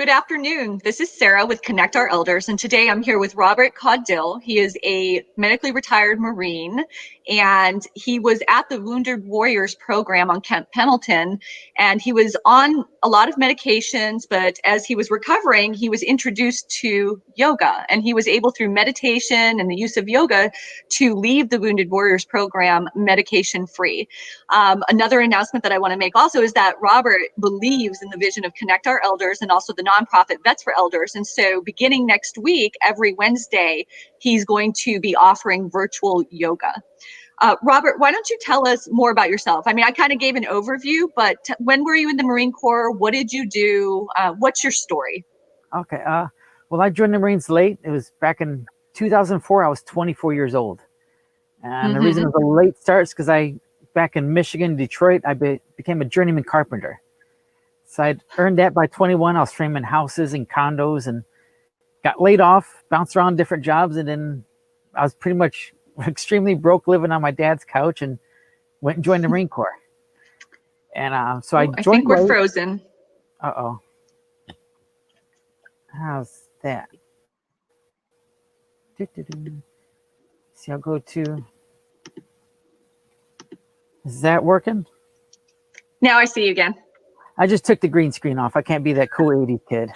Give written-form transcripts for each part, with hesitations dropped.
Good afternoon. This is Sarah with Connect Our Elders, and today I'm here with Robert Caudill. He is a medically retired Marine, and he was at the Wounded Warriors program on Camp Pendleton, and he was on a lot of medications, but as he was recovering, he was introduced to yoga, and he was able, through meditation and the use of yoga, to leave the Wounded Warriors program medication-free. Another announcement that I want to make also is that Robert believes in the vision of Connect Our Elders and also the nonprofit Vets for Elders. And so beginning next week, every Wednesday, he's going to be offering virtual yoga. Robert, why don't you tell us more about yourself? I mean, I kind of gave an overview, but when were you in the Marine Corps? What did you do? What's your story? Okay. Well, I joined the Marines late. It was back in 2004. I was 24 years old. And the reason it was a late start is because back in Michigan, Detroit, I became a journeyman carpenter. So I'd earned that by 21. I was framing houses and condos and got laid off, bounced around different jobs. And then I was pretty much extremely broke, living on my dad's couch, and went and joined the Marine Corps. And so I joined. I think we're frozen. Uh-oh. How's that? See, I'll go to... Is that working? Now I see you again. I just took the green screen off. I can't be that cool 80s kid.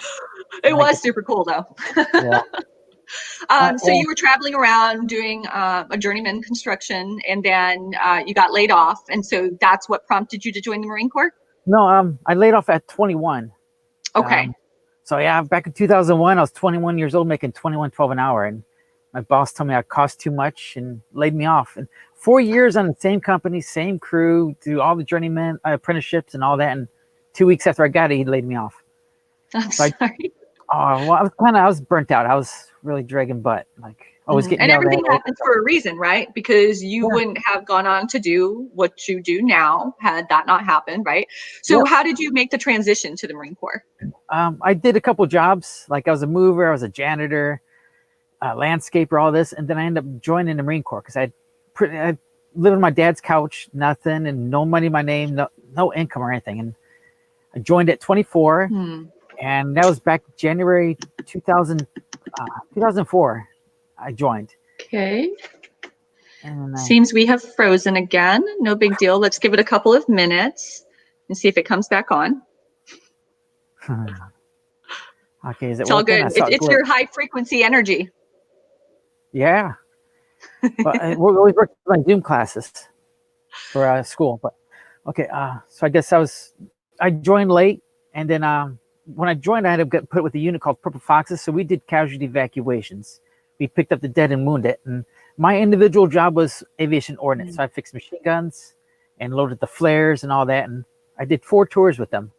It was super cool, though. Yeah. So you were traveling around doing a journeyman construction, and then you got laid off. And so that's what prompted you to join the Marine Corps? No, I laid off at 21. Okay. So yeah, back in 2001, I was 21 years old, making $21.12 an hour. And my boss told me I cost too much and laid me off. And 4 years on the same company, same crew, do all the journeyman apprenticeships and all that. And 2 weeks after I got it, he laid me off. I'm sorry. I was burnt out. I was really dragging butt. Always getting. And everything happens for a reason, right? Because you wouldn't have gone on to do what you do now had that not happened, right? So how did you make the transition to the Marine Corps? I did a couple jobs. I was a mover, I was a janitor, landscaper, all this, and then I ended up joining the Marine Corps because I lived on my dad's couch, nothing, and no money in my name, no income or anything. And I joined at 24, and that was back January 2004. I joined. Okay. And seems we have frozen again. No big deal. Let's give it a couple of minutes and see if it comes back on. Okay, is it? It's all good. It's your high frequency energy. Yeah. But we always work on Zoom classes for school. But okay, so I guess I joined late, and then when I joined, I had to get put with a unit called Purple Foxes. So we did casualty evacuations. We picked up the dead and wounded, and my individual job was aviation ordnance. So I fixed machine guns and loaded the flares and all that, and I did 4 tours with them.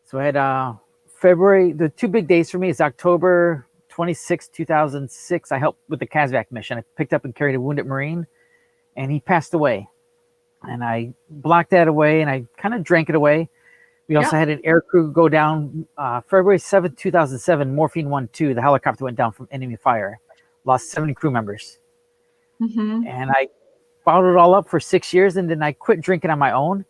So I had February. The 2 big days for me is October 26, 2006. I helped with the CASVAC mission. I picked up and carried a wounded Marine, and he passed away. And I blocked that away, and I kind of drank it away. We also had an air crew go down February 7th, 2007, Morphine 1-2. The helicopter went down from enemy fire. Lost 70 crew members. And I bottled it all up for 6 years, and then I quit drinking on my own.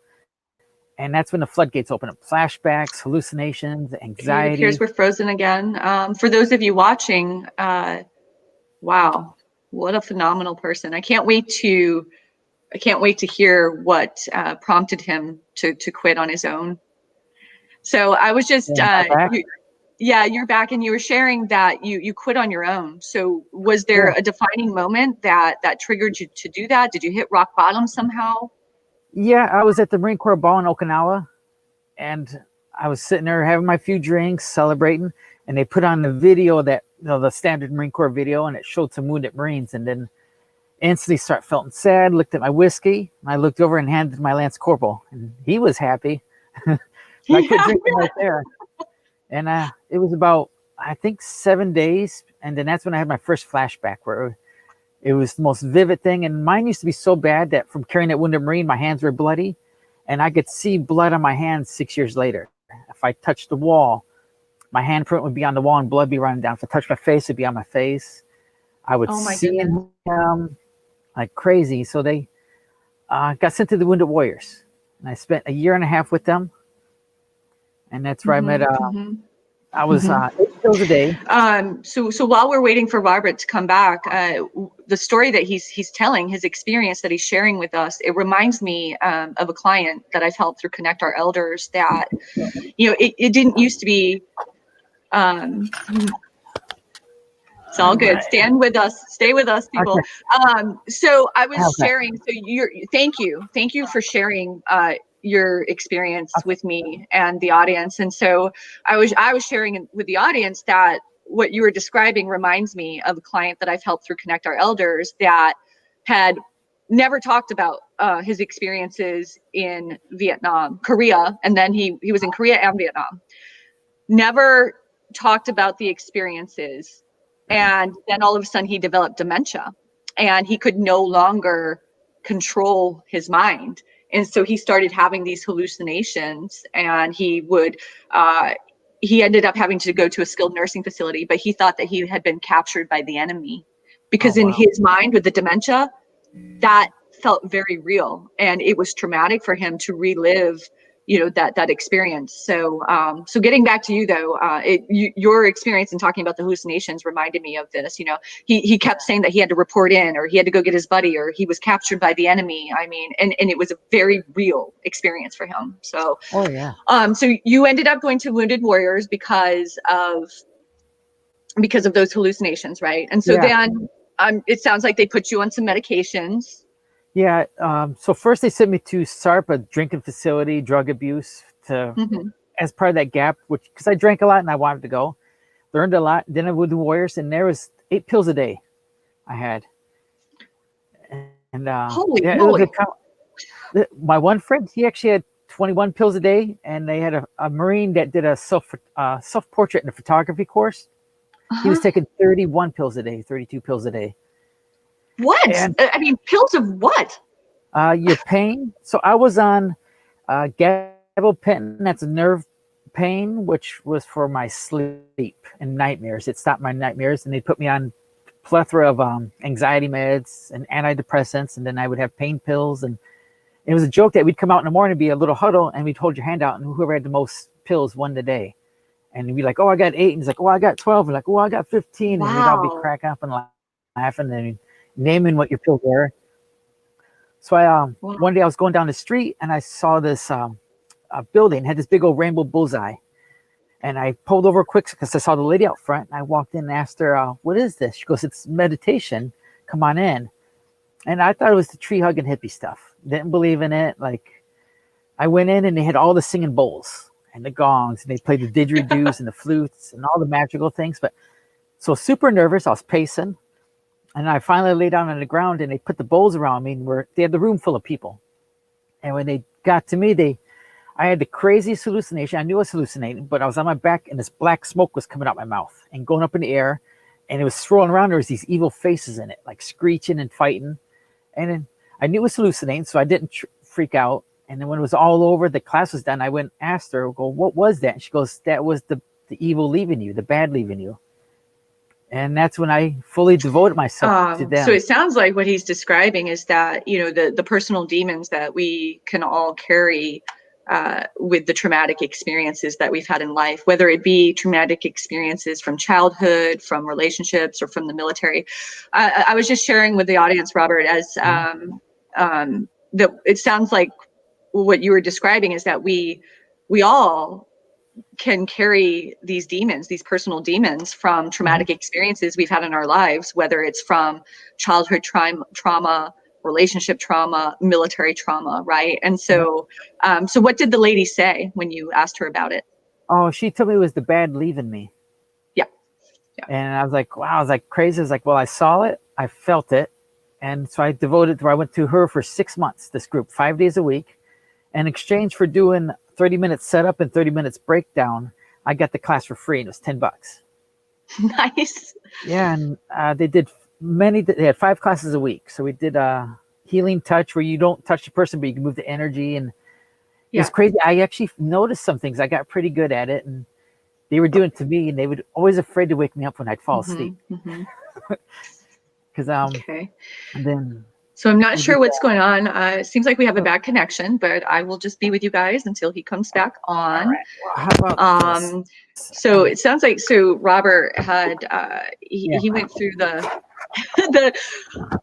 And that's when the floodgates open up. Flashbacks, hallucinations, anxiety. Here's we're frozen again. For those of you watching, wow, what a phenomenal person. I can't wait to hear what prompted him to quit on his own. So I was just, you're back, and you were sharing that you quit on your own. So was there a defining moment that triggered you to do that? Did you hit rock bottom somehow? Yeah, I was at the Marine Corps Ball in Okinawa, and I was sitting there having my few drinks, celebrating, and they put on the video that, the standard Marine Corps video, and it showed some wounded Marines, and then instantly feeling sad, looked at my whiskey, and I looked over and handed my Lance Corporal, and he was happy. I quit drinking right there. And it was about, I think, 7 days. And then that's when I had my first flashback, where it was the most vivid thing. And mine used to be so bad that from carrying that wounded Marine, my hands were bloody. And I could see blood on my hands 6 years later. If I touched the wall, my handprint would be on the wall and blood be running down. If I touched my face, it'd be on my face. I would see him like crazy. So they got sent to the Wounded Warriors. And I spent a year and a half with them. and that's where I met. Mm-hmm, mm-hmm, I was mm-hmm. 8 pills a day. So while we're waiting for Robert to come back, the story that he's telling, his experience that he's sharing with us, it reminds me of a client that I've helped through Connect Our Elders. That it didn't used to be. Um, it's all All good. right. Stand with us. Stay with us, people. Okay. So I was How's that? sharing. So thank you for sharing your experience Okay. with me and the audience. And so I was sharing with the audience that what you were describing reminds me of a client that I've helped through Connect Our Elders that had never talked about his experiences in Korea, and then he was in Korea and Vietnam. Never talked about the experiences, and then all of a sudden he developed dementia and he could no longer control his mind, and so he started having these hallucinations, and uh, he ended up having to go to a skilled nursing facility, but he thought that he had been captured by the enemy Oh because in wow. his mind with the dementia that felt very real, and it was traumatic for him to relive that experience. So getting back to you though, your experience in talking about the hallucinations reminded me of this. He kept saying that he had to report in, or he had to go get his buddy, or he was captured by the enemy. I mean, and it was a very real experience for him. Oh yeah. So you ended up going to Wounded Warriors because of those hallucinations, right? And so Yeah. then it sounds like they put you on some medications. Yeah. So first they sent me to SARP, a drinking facility, drug abuse, to Mm-hmm. as part of that gap, which because I drank a lot and I wanted to go, learned a lot. Then I would do Warriors, and there was 8 pills a day I had, and Holy yeah, it was a moly. my one friend, he actually had 21 pills a day, and they had a Marine that did a self portrait and a photography course. He was Uh-huh. taking 31 pills a day, 32 pills a day, What? and I mean, pills of what? your pain. So I was on gabapentin. That's a nerve pain, which was for my sleep and nightmares. It stopped my nightmares, and they put me on plethora of anxiety meds and antidepressants, and then I would have pain pills. And it was a joke that we'd come out in the morning, be a little huddle, and we'd hold your hand out, and whoever had the most pills won the day. And we'd be like, "Oh, I got 8," and he's like, "Oh, I got 12," and like, "Oh, I got 15," and we'd all be Wow. cracking up and laughing and naming what your pills were. So I Wow. one day I was going down the street and I saw this a building had this big old rainbow bullseye, and I pulled over quick because I saw the lady out front. And I walked in and asked her, "What is this?" She goes, "It's meditation. Come on in." And I thought it was the tree hugging hippie stuff. Didn't believe in it. Like I went in and they had all the singing bowls and the gongs, and they played the didgeridoos and the flutes and all the magical things. But so super nervous, I was pacing, and I finally lay down on the ground, and they put the bowls around me, and they had the room full of people. And when they got to me, I had the craziest hallucination. I knew I was hallucinating, but I was on my back, and this black smoke was coming out my mouth and going up in the air, and it was swirling around. There was these evil faces in it, like screeching and fighting. And then I knew it was hallucinating, so I didn't freak out. And then when it was all over, the class was done. I went and asked her, "Go, what was that?" And she goes, "That was the evil leaving you, the bad leaving you." And that's when I fully devoted myself to So them. it sounds like what he's describing is that, the personal demons that we can all carry with the traumatic experiences that we've had in life, whether it be traumatic experiences from childhood, from relationships, or from the military. I was just sharing with the audience, Robert, as Mhm. that it sounds like what you were describing is that we all can carry these demons, these personal demons from Mhm. traumatic experiences we've had in our lives, whether it's from childhood trauma, relationship trauma, military trauma, right? And Yep. so what did the lady say when you asked her about it? Oh, she told me it was the bad leaving me. Yeah, yeah. And I was like, wow, I was like crazy. I was like, well, I saw it, I felt it. And so I went to her for 6 months, this group, 5 days a week. In exchange for doing 30 minutes setup and 30 minutes breakdown, I got the class for free, and it was $10. Nice. Yeah. And they had 5 classes a week. So we did healing touch, where you don't touch the person, but you can move the energy. And it was Yeah. crazy. I actually noticed some things. I got pretty good at it. And they were doing it to me, and they would always afraid to wake me up when I'd fall Mm-hmm, asleep. mm-hmm. Because Okay. and then So I'm not We did sure what's that. going on. It seems like we have a Oh, bad connection, but I will just be with you guys until he comes back all on. right. Well, how about this? Um, so it sounds like Robert had Yeah. he went through the the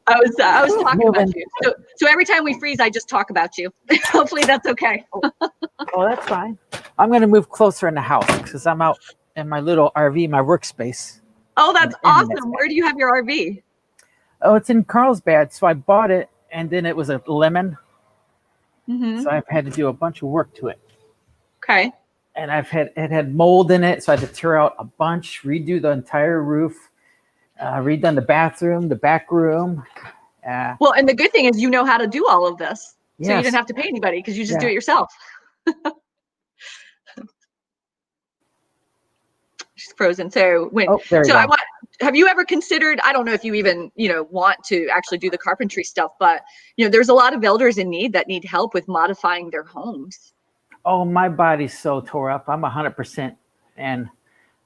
I was talking about Moving. you. So every time we freeze, I just talk about you. Hopefully that's okay. Oh, that's fine. I'm going to move closer in the house because I'm out in my little RV, my workspace, Oh, and that's the internet's awesome. bad. Where do you have your RV? Oh, it's in Carlsbad. So I bought it, and then it was a lemon. Mm-hmm. So I've had to do a bunch of work to it. Okay. And it had mold in it. So I had to tear out a bunch, redo the entire roof, redone the bathroom, the back room. Uh, Well, and the good thing is you know how to do all of this. So you didn't yes. have to pay anybody because you just do Yeah. it yourself. She's frozen. Oh, there we So I go. want, have you ever considered, I don't know if you even, want to actually do the carpentry stuff, but there's a lot of elders in need that need help with modifying their homes. Oh, my body's so tore up. I'm 100%. And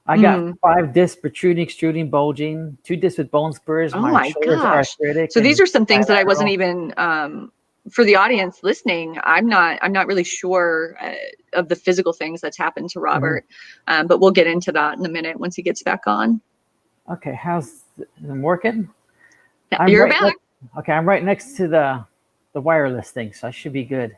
I got Mm. 5 discs protruding, extruding, bulging, 2 discs with bone spurs. Oh My my shoulders are gosh. arthritic So these and are some things that I wasn't bilateral. even, for the audience listening, I'm not really sure of the physical things that's happened to Mhm. Robert. But we'll get into that in a minute once he gets back on. Okay, I'm working? Yeah, I'm you're right back. next. Okay, I'm right next to the wireless thing, so I should be good.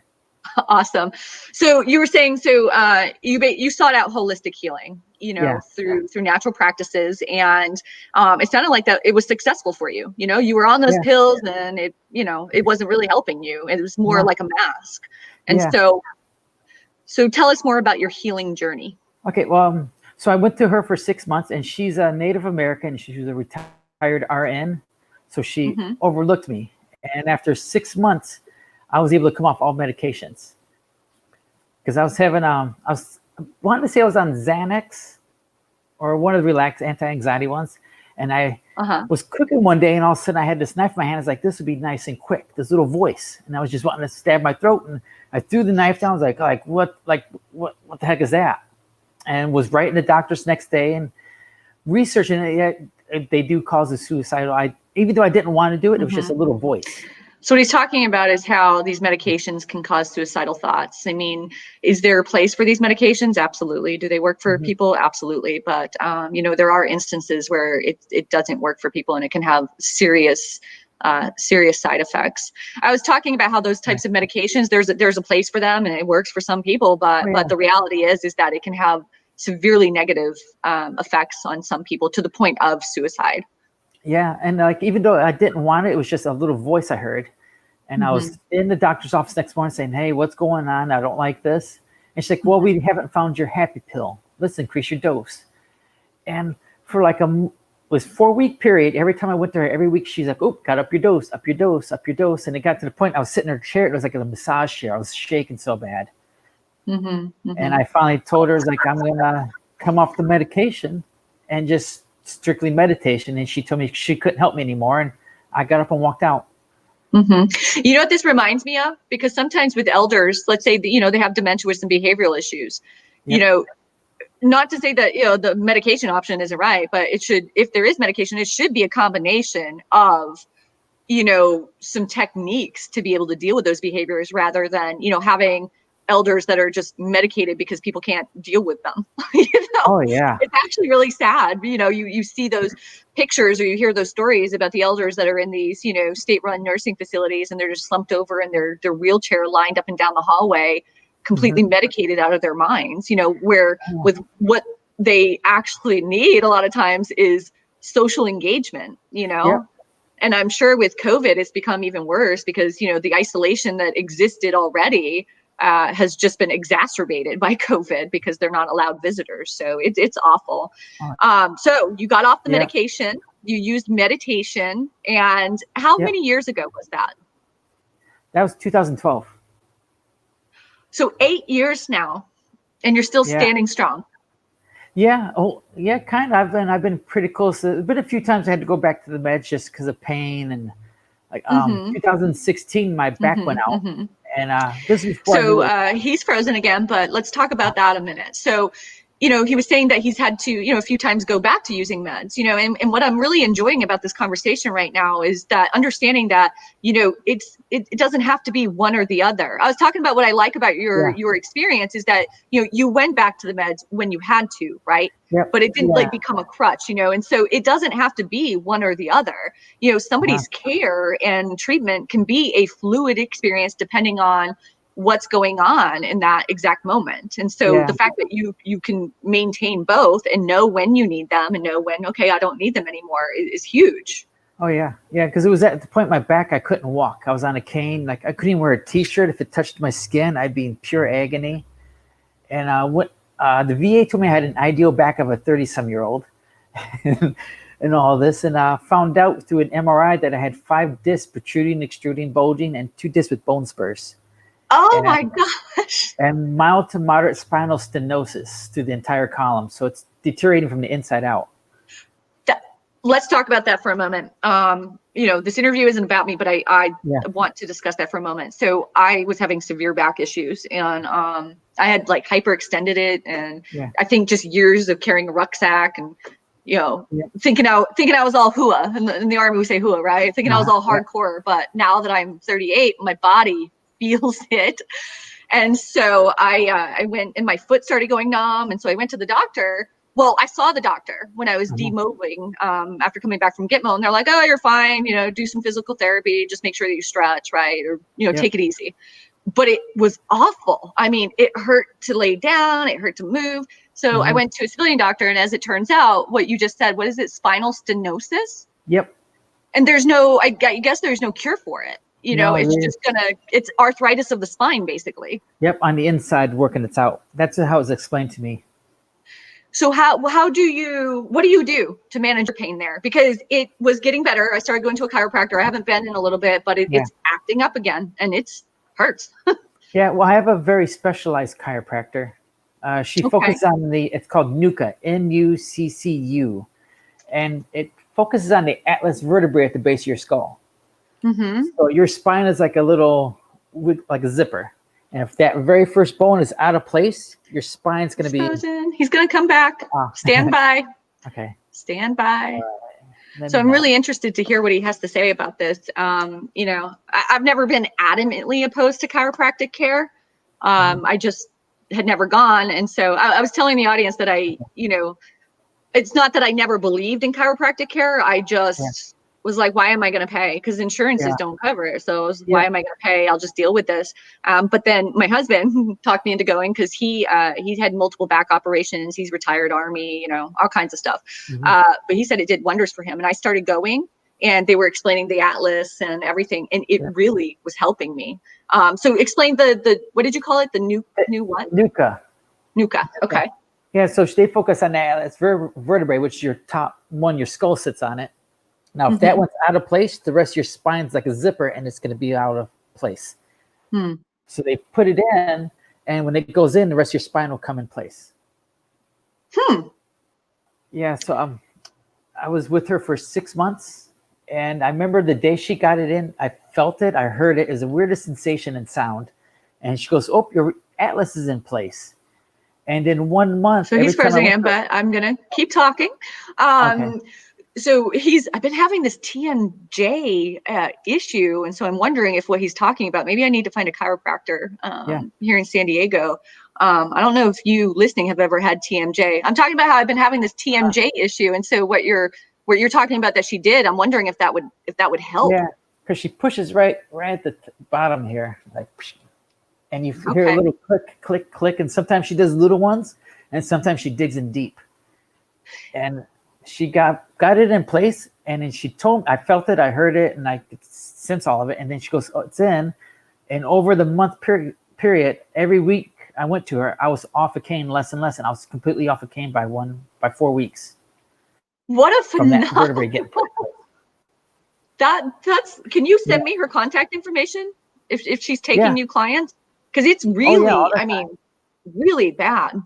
Awesome. So you were saying, you sought out holistic healing, Yeah, through natural practices, and it sounded like that it was successful for you. You were on those yeah, pills, and it wasn't really helping you. It was more no, like a mask. And yeah. so tell us more about your healing journey. Okay, well, so I went to her for 6 months, and she's a Native American. She was a retired RN, so she Mm-hmm. overlooked me. And after 6 months, I was able to come off all medications because I was wanting to say I was on Xanax or one of the relaxed anti-anxiety ones, and I Uh-huh. was cooking one day, and all of a sudden I had this knife in my hand. I was like, this would be nice and quick. This little voice, and I was just wanting to stab my throat, and I threw the knife down. I was what the heck is that? And was writing the doctors next day and researching it. Yeah, they do cause a suicidal. Even though I didn't want to do it, it was just Mm-hmm. a little voice. So what he's talking about is how these medications can cause suicidal thoughts. I mean, is there a place for these medications? Absolutely. Do they work for Mhm. people? Absolutely. But there are instances where it doesn't work for people, and it can have serious side effects. I was talking about how those Yeah. types of medications, there's a place for them, and it works for some people, Oh but yeah, the reality is that it can have severely negative effects on some people to the point of suicide. yeah. And like even though I didn't want it, it was just a little voice I heard. And I Mm-hmm. was in the doctor's office next morning saying, "Hey, what's going on? I don't like this." And she's like, "Well, Mm-hmm. we haven't found your happy pill. Let's increase your dose." And for like was 4 week period. Every time I went to her, every week she's like, "Oh, got up your dose, up your dose, up your dose." And it got to the point I was sitting in her chair. It was like a massage chair. I was shaking so bad. Mm-hmm. And Mm-hmm. I finally told her, like, I'm gonna come off the medication and just strictly meditation. And she told me she couldn't help me anymore. And I got up and walked out. Mm-hmm. You know what this reminds me of? Because sometimes with elders, let's say that, they have dementia with some behavioral issues, you Yep. know, not to say that, the medication option isn't right, but it should, if there is medication, it should be a combination of, some techniques to be able to deal with those behaviors rather than, having elders that are just medicated because people can't deal with them. you know, Oh yeah. it's actually really sad. You see those pictures or you hear those stories about the elders that are in these, state-run nursing facilities, and they're just slumped over in their wheelchair lined up and down the hallway, Hmm. completely medicated out of their minds, where Oh, with what they actually need a lot of times is social engagement, yep. and I'm sure with COVID, it's become even worse because, the isolation that existed already has just been exacerbated by COVID because they're not allowed visitors. So it's awful. Oh, So you got off the yeah. medication, you used meditation. And how Yep. many years ago was that? That was 2012. So 8 years now, and you're still Yeah. standing strong. Yeah. Oh, yeah. Kind of. I've been pretty close. But a few times I had to go back to the meds just because of pain and like Mm-hmm. 2016 my back went Mm-hmm. out, Mm-hmm. and this is before I knew So what was he's frozen again, but let's talk about that a minute. So he was saying that he's had to, a few times go back to using meds, and what I'm really enjoying about this conversation right now is that understanding that, it doesn't have to be one or the other. I was talking about what I like about your experience is that, you went back to the meds when you had to, right? Yep. But it didn't Yeah. become a crutch, and so it doesn't have to be one or the other. Somebody's care and treatment can be a fluid experience depending on what's going on in that exact moment. And so the fact that you can maintain both and know when you need them and know when, okay, I don't need them anymore is huge. Oh yeah. Because it was at the point in my back I couldn't walk. I was on a cane. Like I couldn't even wear a t-shirt. If it touched my skin, I'd be in pure agony. And the VA told me I had an ideal back of a 30-some-year-old, and all this, and found out through an MRI that I had 5 discs protruding, extruding, bulging, and 2 discs with bone spurs. Oh my gosh. And mild to moderate spinal stenosis through the entire column. So it's deteriorating from the inside out. Let's talk about that for a moment. This interview isn't about me, but I want to discuss that for a moment. So I was having severe back issues, and I had like hyperextended it, and I think just years of carrying a rucksack and thinking I was all hua. In the Army we say hua, right? Thinking I was all hardcore. But now that I'm 38, my body feels it. And so I went, and my foot started going numb. And so I went to the doctor. Well, I saw the doctor when I was demobiling after coming back from Gitmo, and they're like, "Oh, you're fine. Do some physical therapy. Just make sure that you stretch, right? Or take it easy." But it was awful. I mean, it hurt to lay down. It hurt to move. So I went to a civilian doctor, and as it turns out, what you just said, what is it? Spinal stenosis. Yep. And I guess there's no cure for it. It's arthritis of the spine, basically. Yep, on the inside, working it out. That's how it was explained to me. So what do you do to manage your pain there? Because it was getting better. I started going to a chiropractor. I haven't been in a little bit, but it's acting up again, and it hurts. Yeah, well, I have a very specialized chiropractor. She focuses on it's called NUCCU, Nuccu, and it focuses on the atlas vertebrae at the base of your skull. Mm-hmm. So your spine is like like a zipper. And if that very first bone is out of place, your spine's going to be... He's going to come back. Stand by. Okay. Stand by. So I'm really interested to hear what he has to say about this. I've never been adamantly opposed to chiropractic care. I just had never gone. And so I was telling the audience that it's not that I never believed in chiropractic care. I just was like, why am I going to pay? Because insurances don't cover it. So why am I going to pay? I'll just deal with this. But then my husband talked me into going because he's had multiple back operations. He's retired Army, all kinds of stuff. Mm-hmm. But he said it did wonders for him. And I started going, and they were explaining the atlas and everything. And it really was helping me. So explain the what did you call it? The new what? NUCCU. NUCCU. Okay. Yeah. So they focus on the atlas vertebrae, which your top one, your skull sits on it. Now, if that one's out of place, the rest of your spine's like a zipper, and it's going to be out of place. So they put it in, and when it goes in, the rest of your spine will come in place. Yeah, so I was with her for 6 months, and I remember the day she got it in, I felt it, I heard it. It was the weirdest sensation and sound. And she goes, "Oh, your atlas is in place." And in 1 month... So he's pressing him, but I'm going to keep talking. Okay. So I've been having this TMJ issue. And so I'm wondering if what he's talking about, maybe I need to find a chiropractor here in San Diego. I don't know if you listening have ever had TMJ. I'm talking about how I've been having this TMJ issue. And so what you're talking about that she did, I'm wondering if that would help. Yeah, because she pushes right at the bottom here, like, and you hear a little click, click, click. And sometimes she does little ones, and sometimes she digs in deep. And she got it in place, and then she told me, I felt it, I heard it, and I could sense all of it. And then she goes, "Oh, it's in." And over the month period, every week I went to her, I was off a cane less and less, and I was completely off a cane by 4 weeks. What a phenomenon! From that vertebrae getting that's. Can you send me her contact information if she's taking new clients? Because it's really, really bad.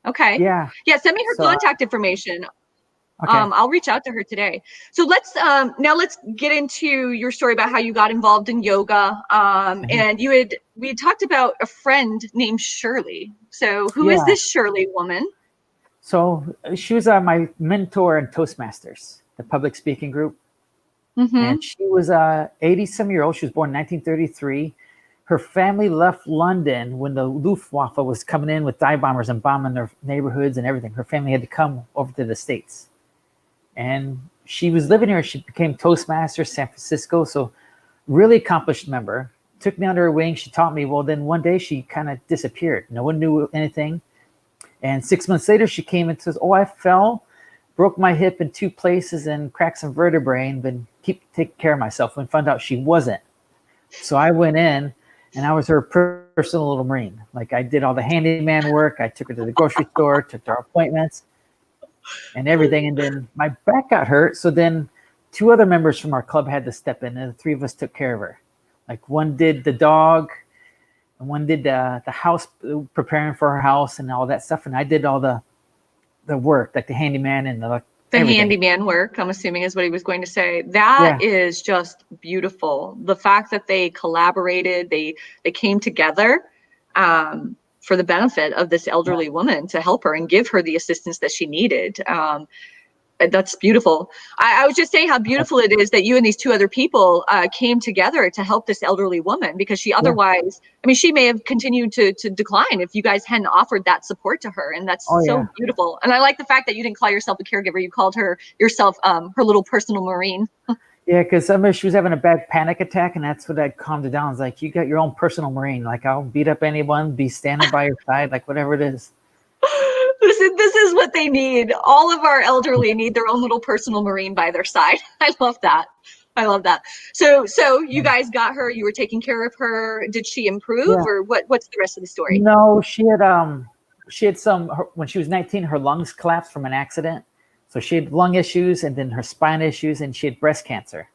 Okay. Yeah. Yeah. Send me her contact information. Okay. I'll reach out to her today. So let's get into your story about how you got involved in yoga. And we had talked about a friend named Shirley. So who is this Shirley woman? So she was my mentor in Toastmasters, the public speaking group. Mm-hmm. And she was 80 some year old. She was born in 1933. Her family left London when the Luftwaffe was coming in with dive bombers and bombing their neighborhoods and everything. Her family had to come over to the States. And she was living here. She became Toastmaster San Francisco. So really accomplished member. Took me under her wing. She taught me. Well, then one day she kind of disappeared. No one knew anything. And 6 months later, she came and says, "Oh, I fell, broke my hip in 2 places, and cracked some vertebrae, and been keep taking care of myself." And found out she wasn't. So I went in, and I was her personal little Marine. Like I did all the handyman work. I took her to the grocery store, took her appointments, and everything. And then my back got hurt. So then 2 other members from our club had to step in, and the 3 of us took care of her. Like one did the dog, and one did the house, preparing for her house and all that stuff. And I did all the work, like the handyman and The everything. handyman work, I'm assuming, is what he was going to say. That Yeah, is just beautiful. The fact that they collaborated, they came together for the benefit of this yeah, elderly woman to help her and give her the assistance that she needed. That's beautiful. I was just saying how beautiful it is that you and these 2 other people came together to help this elderly woman, because she yeah. otherwise, I mean, she may have continued to decline if you guys hadn't offered that support to her. And that's Oh so yeah, beautiful. And I like the fact that you didn't call yourself a caregiver. You called her yourself her little personal Marine. yeah. Because somebody she was having a bad panic attack, and that's what I calmed her down. It's like you got your own personal Marine. Like I'll beat up anyone, be standing by your side, like whatever it is. This is what they need. All of our elderly need their own little personal Marine by their side. I love that. I love that. So you guys got her, you were taking care of her. Did she improve, Yeah. or what's the rest of the story? No, she had when she was 19, her lungs collapsed from an accident. So she had lung issues and then her spine issues, and she had breast cancer.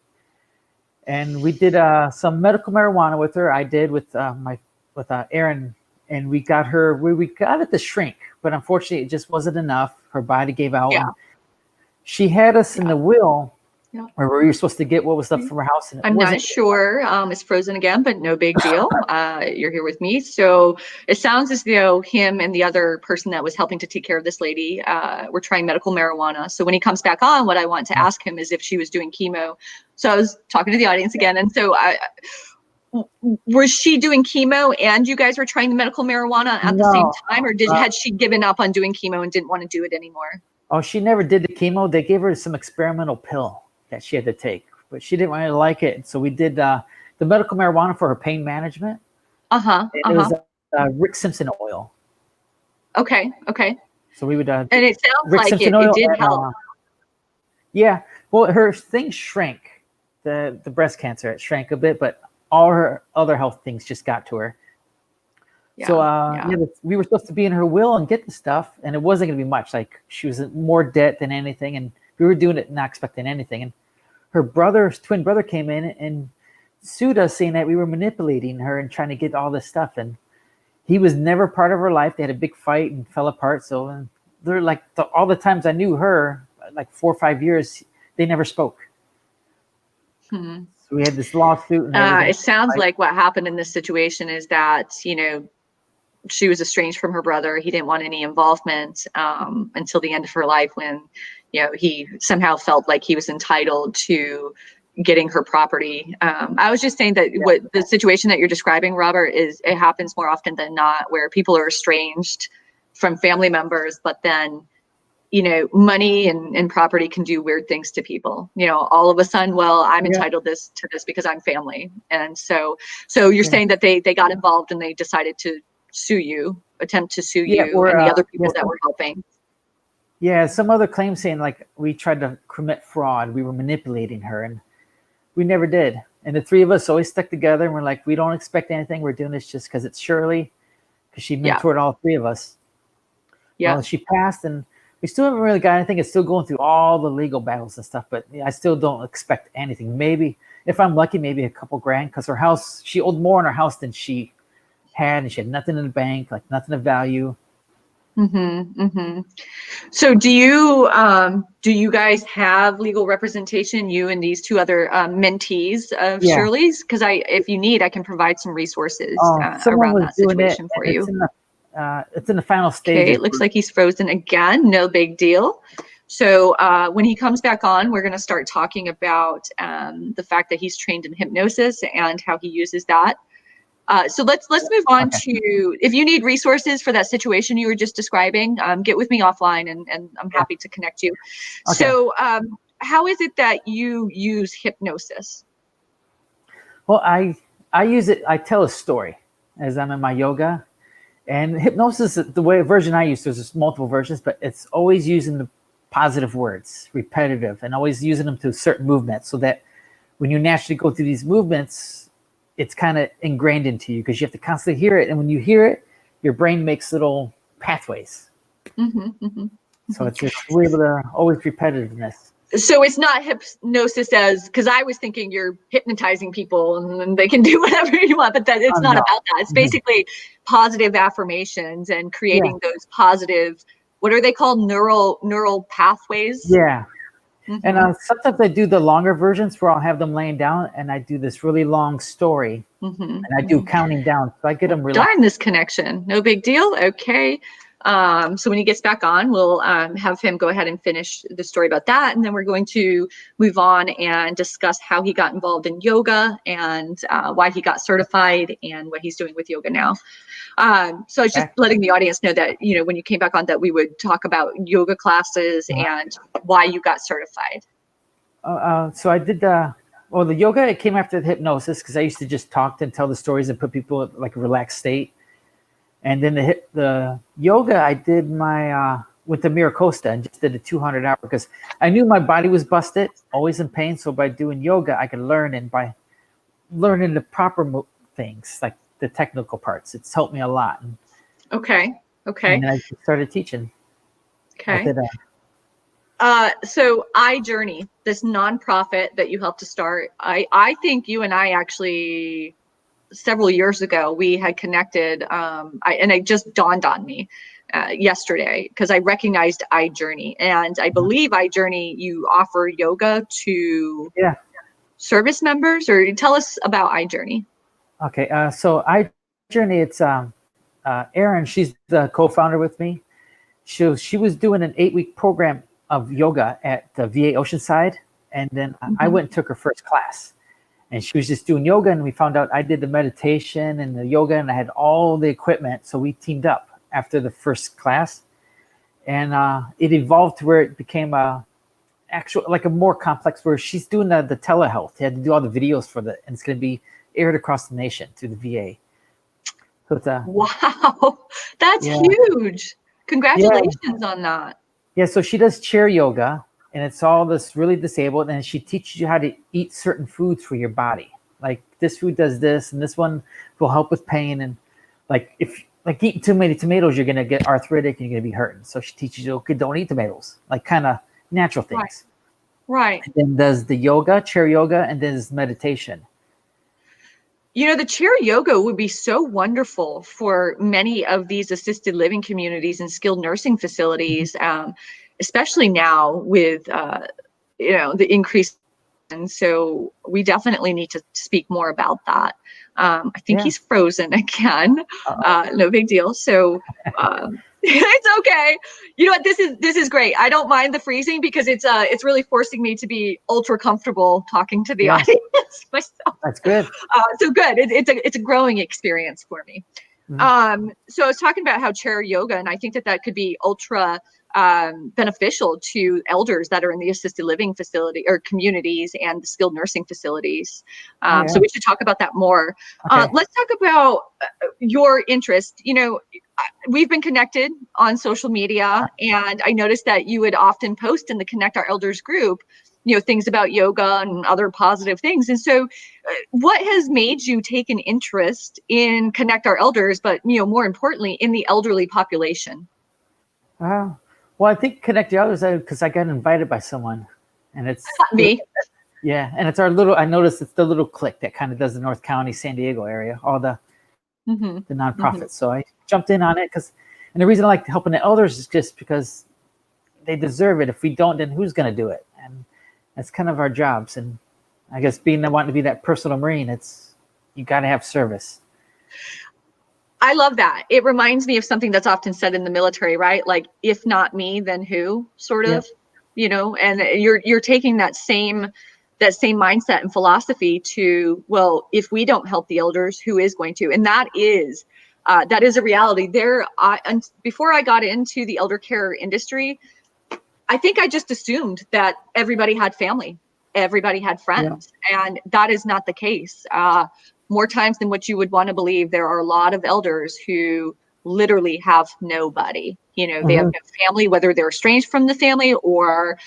And we did some medical marijuana with her. I did with Aaron, and we got it to shrink, but unfortunately, it just wasn't enough. Her body gave out, Yeah. and she had us in Yeah. the will Yeah. where we were supposed to get what was left from her house, and it I'm not wasn't. sure. It's frozen again, but no big deal. You're here with me. So it sounds as though him and the other person that was helping to take care of this lady were trying medical marijuana. So when he comes back on, what I want to ask him is if she was doing chemo. So I was talking to the audience again. And so was she doing chemo and you guys were trying the medical marijuana at the same No. time, or had she given up on doing chemo and didn't want to do it anymore? Oh, she never did the chemo. They gave her some experimental pill that she had to take, but she didn't really like it. So we did the medical marijuana for her pain management. Uh-huh. And it Uh-huh. was Rick Simpson oil. Okay. Okay. So we would And it sounds Rick like Simpson it oil. did And, help. yeah. Well, her things shrank. The breast cancer, it shrank a bit, but all her other health things just got to her. Yeah. So Yeah. we were supposed to be in her will and get the stuff, and it wasn't going to be much. Like she was in more debt than anything, and we were doing it not expecting anything. And her twin brother came in and sued us, saying that we were manipulating her and trying to get all this stuff. And he was never part of her life. They had a big fight and fell apart. So and they're like all the times I knew her, like 4 or 5 years, they never spoke. Hmm. So we had this lawsuit and everything. It sounds like what happened in this situation is that, she was estranged from her brother. He didn't want any involvement until the end of her life, when, he somehow felt like he was entitled to getting her property. I was just saying that what the situation that you're describing, Robert, it happens more often than not, where people are estranged from family members, but then money and property can do weird things to people. All of a sudden, well, I'm Yeah, entitled to this because I'm family. And so you're yeah, saying that they got involved and they decided to attempt to sue yeah. you Or and the other people that were helping. yeah, some other claim saying like we tried to commit fraud, we were manipulating her, and we never did. And the 3 of us always stuck together, and we're like, we don't expect anything. We're doing this just because it's Shirley, because she Yeah. mentored all 3 of us. Yeah. Well, she passed, and we still haven't really got anything. It's still going through all the legal battles and stuff, but I still don't expect anything. Maybe if I'm lucky, maybe a couple grand, because her house, she owed more in her house than she had, and she had nothing in the bank, like nothing of value. Mm-hmm, mm-hmm. So do you guys have legal representation, you and these 2 other mentees of Yeah. Shirley's? Because if you need, I can provide some resources Someone around was that doing it, situation and for it's you. in the it's in the final Okay, stages. it looks like he's frozen again. No big deal. So when he comes back on, we're going to start talking about the fact that he's trained in hypnosis and how he uses that. So let's move on Okay. to, if you need resources for that situation you were just describing, get with me offline and I'm happy to connect you. Okay. So how is it that you use hypnosis? Well, I use it. I tell a story as I'm in my yoga, and hypnosis. The way version I use, there's just multiple versions, but it's always using the positive words, repetitive, and always using them to certain movements, so that when you naturally go through these movements, it's kind of ingrained into you because you have to constantly hear it, and when you hear it, your brain makes little pathways. So it's we're able to always repetitiveness. So it's not hypnosis as, because I was thinking you're hypnotizing people and then they can do whatever you want, but that it's not No. about that. It's basically positive affirmations and Yeah. creating those positive, what are they called? Neural pathways. Yeah. And sometimes I do the longer versions where I'll have them laying down and I do this really long story and I do counting down. So I get them relaxed. Darn this connection. No big deal. Okay. So when he gets back on, we'll have him go ahead and finish the story about that. And then we're going to move on and discuss how he got involved in yoga and why he got certified and what he's doing with yoga now. So I was just letting the audience know that, you know, when you came back on that we would talk about yoga classes and why you got certified. So I did the yoga, it came after the hypnosis because I used to just talk and tell the stories and put people in like a relaxed state. And then the yoga, I did my with the Miracosta and just did a 200-hour because I knew my body was busted, always in pain. So by doing yoga, I could learn, and by learning the proper things, like the technical parts, it's helped me a lot. Okay. And then I started teaching. Okay. So iJourney, this nonprofit that you helped to start, I think you and I actually several years ago we had connected, and it just dawned on me yesterday because I recognized iJourney, and I believe iJourney you offer yoga to service members, or tell us about iJourney. Okay, so iJourney, it's Erin. She's the co-founder with me. She was doing an 8-week program of yoga at the VA Oceanside, and then I went and took her first class. And she was just doing yoga, and we found out I did the meditation and the yoga, and I had all the equipment. So we teamed up after the first class, and it evolved to where it became a more complex. Where she's doing the telehealth. She had to do all the videos for and it's going to be aired across the nation through the VA. So it's wow, that's huge! Congratulations on that. Yeah, so she does chair yoga, and it's all this really disabled, and she teaches you how to eat certain foods for your body. Like this food does this, and this one will help with pain. And like if eating too many tomatoes, you're gonna get arthritic and you're gonna be hurting. So she teaches you, okay, don't eat tomatoes, like kind of natural things. Right. And then does the yoga, chair yoga, and then does meditation. You know, the chair yoga would be so wonderful for many of these assisted living communities and skilled nursing facilities, especially now with, the increase. And so we definitely need to speak more about that. I think he's frozen again. No big deal. So it's okay. You know what? This is great. I don't mind the freezing because it's really forcing me to be ultra comfortable talking to the audience myself. That's good. So good. It's a growing experience for me. So I was talking about how chair yoga, and I think that could be ultra beneficial to elders that are in the assisted living facility or communities and the skilled nursing facilities. So we should talk about that more. Let's talk about your interest. You know, we've been connected on social media, and I noticed that you would often post in the Connect Our Elders group, you know, things about yoga and other positive things. And so what has made you take an interest in Connect Our Elders, but, you know, more importantly, in the elderly population? Well, I think Connect the Others because I got invited by someone, and it's me. Yeah, and it's our little. I noticed it's the little clique that kind of does the North County, San Diego area, all the nonprofits. So I jumped in on it and the reason I like helping the elders is just because they deserve it. If we don't, then who's going to do it? And that's kind of our jobs. And I guess wanting to be that personal Marine, you got to have service. I love that. It reminds me of something that's often said in the military, right? Like, if not me, then who, sort Yep. of, and you're taking that same mindset and philosophy to, well, if we don't help the elders, who is going to? And that is a reality there. And before I got into the elder care industry, I think I just assumed that everybody had family, everybody had Yeah. friends, and that is not the case. More times than what you would want to believe, there are a lot of elders who literally have nobody. They have Hmm. no family, whether they're estranged from the family or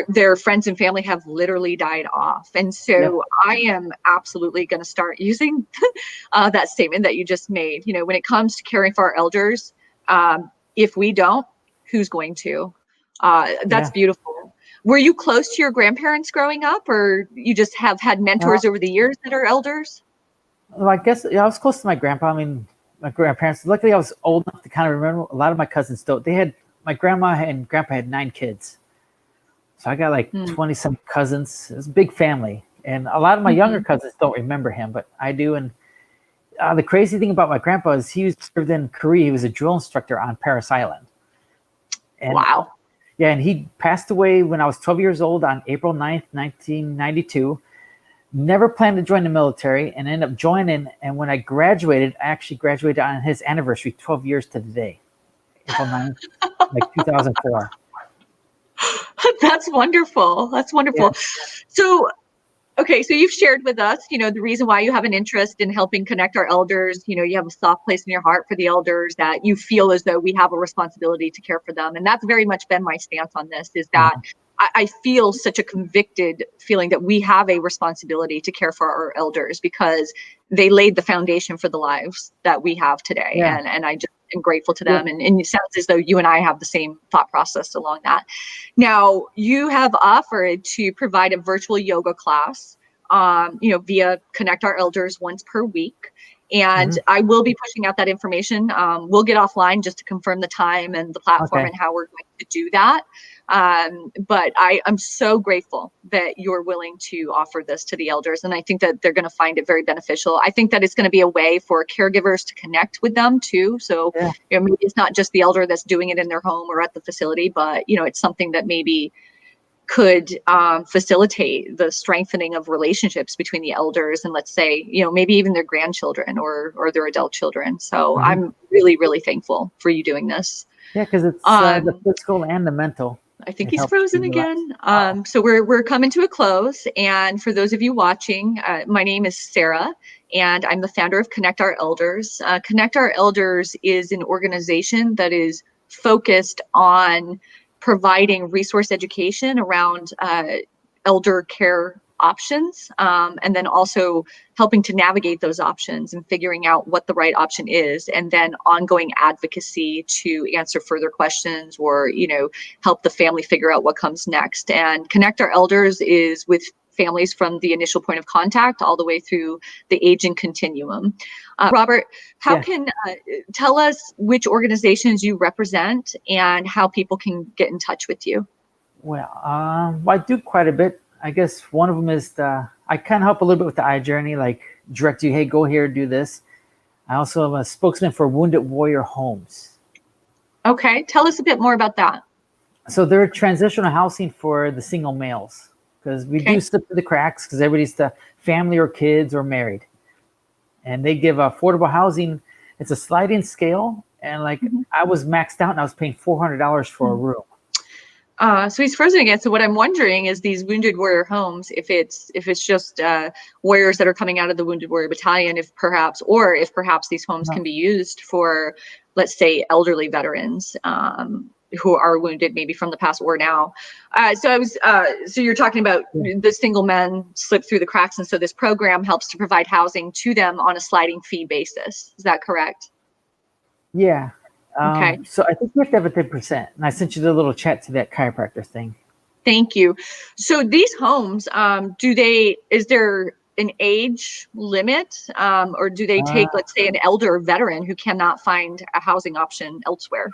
their friends and family have literally died off. And Yep. so I am absolutely going to start using that statement that you just made. When it comes to caring for our elders, if we don't, who's going to? That's Yeah. beautiful. Were you close to your grandparents growing up, or you just have had Uh, mentors over the years that are elders? well, I guess I was close to my grandpa. I mean, my grandparents. Luckily, I was old enough to kind of remember. A lot of my cousins don't. They had my grandma and grandpa had 9 kids, so I got like Mm. 20 some cousins. It was a big family, and a lot of my younger Hmm. cousins don't remember him, but I do. And the crazy thing about my grandpa is he was served in Korea. He was a drill instructor on Paris Island, and Wow. yeah, and he passed away when I was 12 years old on April 9th, 1992. Never planned to join the military and ended up joining. And when I graduated, I actually graduated on his anniversary, 12 years to the day, April 9th, like 2004. That's wonderful. That's Yeah. wonderful. So, okay, so you've shared with us, the reason why you have an interest in helping connect our elders. You have a soft place in your heart for the elders, that you feel as though we have a responsibility to care for them. And that's very much been my stance on this, is that Mhm. I feel such a convicted feeling that we have a responsibility to care for our elders, because they laid the foundation for the lives that we have today. Yeah. And I just am grateful to Yeah. them. And it sounds as though you and I have the same thought process along that. Now, you have offered to provide a virtual yoga class, via Connect Our Elders once per week. And Hmm. I will be pushing out that information. We'll get offline just to confirm the time and the platform Okay. and how we're going to do that. But I'm so grateful that you're willing to offer this to the elders. And I think that they're going to find it very beneficial. I think that it's going to be a way for caregivers to connect with them too. So, Yeah. maybe it's not just the elder that's doing it in their home or at the facility, but, it's something that maybe could facilitate the strengthening of relationships between the elders and, let's say, maybe even their grandchildren or their adult children. So Hmm. I'm really, really thankful for you doing this. Yeah. Because it's the Um, physical and the mental. I think It he's helps frozen you relax. again. Oh, So we're coming to a close. And for those of you watching, my name is Sarah, and I'm the founder of Connect Our Elders. Connect Our Elders is an organization that is focused on providing resource education around elder care options, and then also helping to navigate those options and figuring out what the right option is, and then ongoing advocacy to answer further questions, or help the family figure out what comes next. And Connect Our Elders is with families from the initial point of contact all the way through the aging continuum. Robert, how yeah. can tell us which organizations you represent and how people can get in touch with you? Well, I do quite a bit. I guess one of them is I kind of help a little bit with the iJourney, like direct you, hey, go here, do this. I also am a spokesman for Wounded Warrior Homes. Okay, tell us a bit more about that. So they're transitional housing for the single males, because we do Okay. slip through the cracks because everybody's the family or kids or married, and they give affordable housing. It's a sliding scale, and like Mhm. I was maxed out and I was paying $400 for a room. So he's frozen again. So what I'm wondering is, these Wounded Warrior homes, if it's just warriors that are coming out of the Wounded Warrior Battalion, if perhaps these homes No. can be used for, let's say, elderly veterans who are wounded, maybe from the past or now. So you're talking about Yeah. the single men slip through the cracks, and so this program helps to provide housing to them on a sliding fee basis. Is that correct? Yeah. Okay. So I think you have to have a 10%. And I sent you the little chat to that chiropractor thing. Thank you. So these homes, is there an age limit, or do they Uh, take, let's say, an elder veteran who cannot find a housing option elsewhere?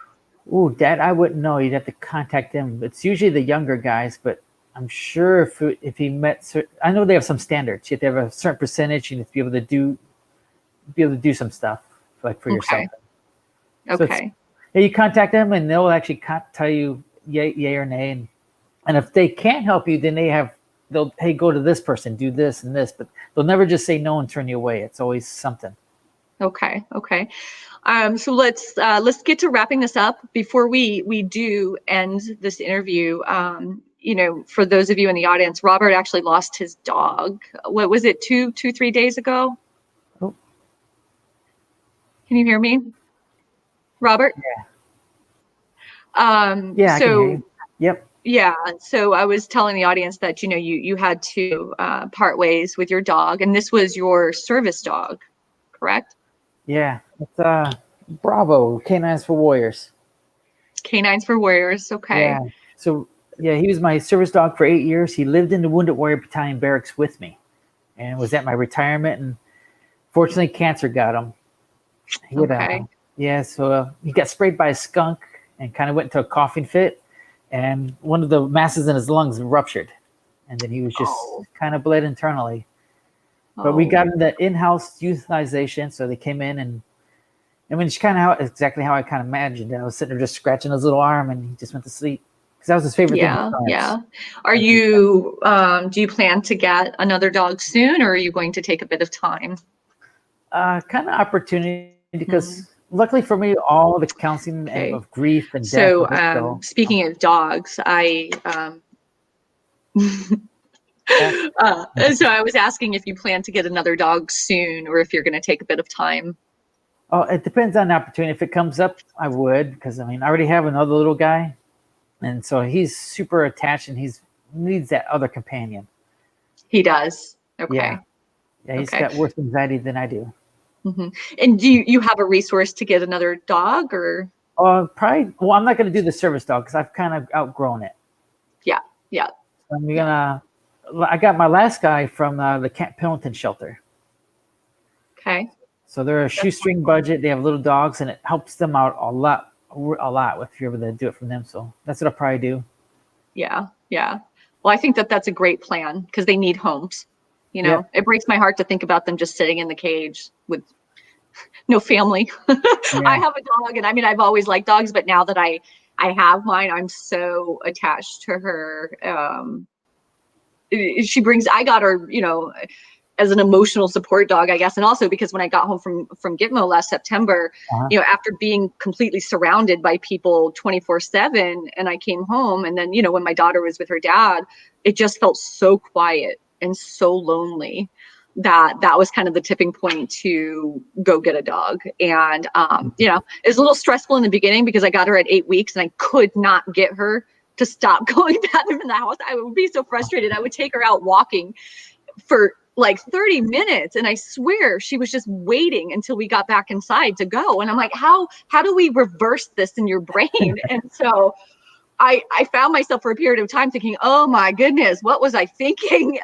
Ooh, that I wouldn't know. You'd have to contact them. It's usually the younger guys, but I'm sure if he met, I know they have some standards. You have to have a certain percentage, and to be able to do some stuff like for yourself. So Okay. yeah, you contact them and they'll actually tell you yay or nay. And if they can't help you, then they'll, hey, go to this person, do this and this, but they'll never just say no and turn you away. It's always something. Okay. Okay. So let's get to wrapping this up. Before we do end this interview, for those of you in the audience, Robert actually lost his dog. What was it, 3 days ago? Oh, Can you hear me, Robert? yeah. Um, Yeah, I can hear so you. Yep. yeah, so I was telling the audience that you had to part ways with your dog, and this was your service dog, correct? Yeah. It's Bravo, Canines for Warriors. Canines for Warriors. Yeah. Okay. So yeah, he was my service dog for 8 years. He lived in the Wounded Warrior Battalion barracks with me, and was at my retirement. And fortunately, cancer got him. He had Okay. yeah. So he got sprayed by a skunk and kind of went into a coughing fit, and one of the masses in his lungs ruptured, and then he was just Oh. kind of bled internally. But we Oh. got him the in-house euthanization, so they came in and. I mean, it's kind of exactly how I kind of imagined it. I was sitting there just scratching his little arm, and he just went to sleep because that was his favorite thing. Yeah. Yeah. Do you plan to get another dog soon, or are you going to take a bit of time? Kind of opportunity Hmm. because luckily for me, all the counseling and Okay. of grief and death So, with it. So speaking of dogs, yeah, so I was asking if you plan to get another dog soon, or if you're going to take a bit of time. oh, it depends on the opportunity. If it comes up, I would, because I mean, I already have another little guy, and so he's super attached, and he's needs that other companion. He does. Yeah, Okay. yeah, he's Okay. got worse anxiety than I do. Hmm. And do you have a resource to get another dog, or? Probably. Well, I'm not going to do the service dog because I've kind of outgrown it. Yeah. Yeah. I'm Yeah. gonna. I got my last guy from the Camp Pendleton shelter. Okay. So they're a That's shoestring wonderful. budget. They have little dogs, and it helps them out a lot if you're able to do it from them. So that's what I'll probably do. Yeah. Yeah. Well, I think that that's a great plan because they need homes. Yep. It breaks my heart to think about them just sitting in the cage with no family. I Yeah. have a dog, and I mean, I've always liked dogs, but now that I have mine, I'm so attached to her. I got her, as an emotional support dog, I guess. And also because when I got home from Gitmo last September, Uh-huh. after being completely surrounded by people 24/7, and I came home, and then, when my daughter was with her dad, it just felt so quiet and so lonely that was kind of the tipping point to go get a dog. And, it was a little stressful in the beginning because I got her at 8 weeks and I could not get her to stop going back in the house. I would be so frustrated. I would take her out walking for like 30 minutes, and I swear she was just waiting until we got back inside to go. And I'm like, how do we reverse this in your brain? And so I found myself for a period of time thinking, oh my goodness, what was I thinking?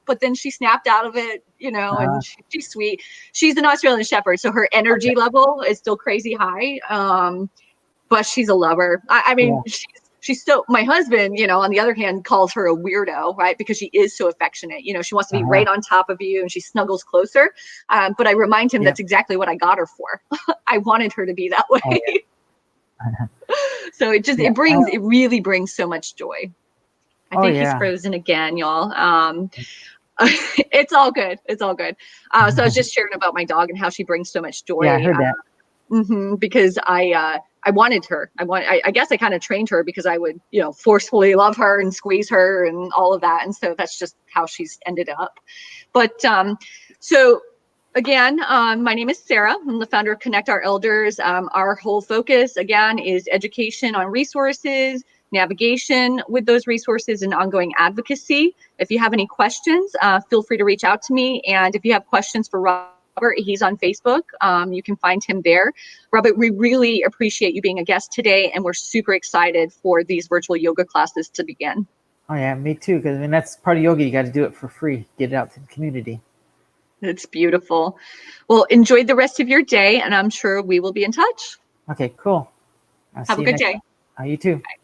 But then she snapped out of it, Uh-huh. and she's sweet. She's an Australian Shepherd, so her energy level is still crazy high. But she's a lover. I mean, Yeah. she's so, my husband, on the other hand, calls her a weirdo, right? Because she is so affectionate. She wants to be Uh-huh. right on top of you and she snuggles closer. But I remind him Yep. that's exactly what I got her for. I wanted her to be that way. Oh yeah. Uh-huh. So Yeah. it really brings so much joy. I Oh think he's yeah. frozen again, y'all. It's all good. It's all good. So I was just sharing about my dog and how she brings so much Yeah, I joy. heard that. Because I wanted her. I guess I kind of trained her because I would, forcefully love her and squeeze her and all of that. And so that's just how she's ended up. But so again, my name is Sarah. I'm the founder of Connect Our Elders. Our whole focus, again, is education on resources, navigation with those resources, and ongoing advocacy. If you have any questions, feel free to reach out to me. And if you have questions for Robert, he's on Facebook. You can find him there. Robert, we really appreciate you being a guest today, and we're super excited for these virtual yoga classes to begin. Oh yeah, me too. Because I mean, that's part of yoga. You got to do it for free. Get it out to the community. It's beautiful. Well, enjoy the rest of your day, and I'm sure we will be in touch. Okay, cool. I'll Have see a you good next day. time. You too. Bye.